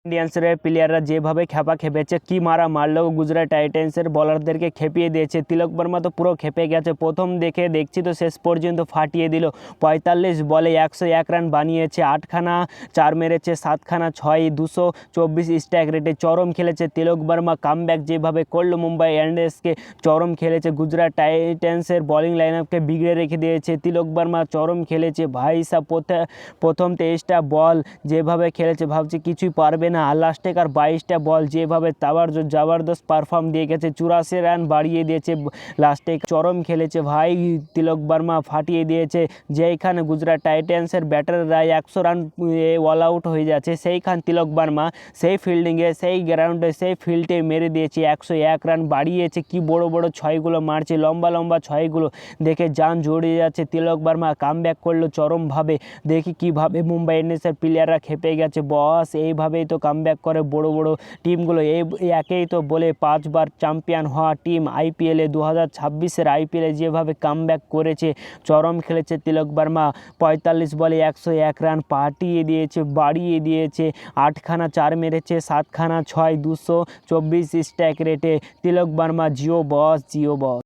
ইন্ডিয়ান্সের প্লেয়াররা যেভাবে খেপা খেপেছে, কি মারা মারলো গুজরাট টাইটান্সের বলারদেরকে খেপিয়ে দিয়েছে। তিলক বর্মা তো পুরো খেপে গেছে, প্রথম দেখছি তো শেষ পর্যন্ত ফাটিয়ে দিল। 45 বলে 101 রান বানিয়েছে, 8খানা 4 মেরেছে, 7খানা 6, 224 স্ট্রাইক রেটে চরম খেলেছে তিলক বর্মা। কামব্যাক যেভাবে করলো মুম্বাই ইন্ডিয়ান্সকে, চরম খেলেছে। গুজরাট টাইটান্সের বোলিং লাইন আপকে বিগড়ে রেখে দিয়েছে তিলক বর্মা, চরম খেলেছে ভাই সাহ। প্রথম 23টা বল যেভাবে খেলেছে ভাবছি কিছুই পারবে না, আর লাস্টেকার 22টা বল যেভাবে জবরদস্ত পারফর্ম দিয়ে গেছে, 84 রান বাড়িয়ে দিয়েছে। লাস্টে চরম খেলেছে ভাই তিলক বর্মা, ফাটিয়ে দিয়েছে। যেইখানে গুজরাট টাইটান্সের ব্যাটাররা 100 রান অল আউট হয়ে যাচ্ছে, সেইখান তিলক বর্মা সেই ফিল্ডিংয়ে, সেই গ্রাউন্ডে, সেই ফিল্ডে মেরে দিয়েছে, 101 রান বাড়িয়েছে। কি বড় বড় ছয়গুলো মারছে, লম্বা লম্বা ছয়গুলো দেখে জান জড়িয়ে যাচ্ছে। তিলক বর্মা কামব্যাক করলো চরমভাবে। দেখি কিভাবে মুম্বাই ইন্ডিয়ান্সের প্লেয়াররা খেপে গেছে বস। এইভাবেই তো কামব্যাক করে বড় বড় টিমগুলো। একেই তো বলে 5বার চ্যাম্পিয়ন হওয়া টিম। আইপিএলে 2026-এর আইপিএলে যেভাবে কামব্যাক করেছে, চরম খেলেছে তিলক বর্মা। 45 বলে 101 রান পাঠিয়ে দিয়েছে, বাড়িয়ে দিয়েছে। 8খানা 4 মেরেছে, 7খানা 6, 224 স্ট্রাইক রেটে। তিলক বর্মা জিও বস, জিও বস।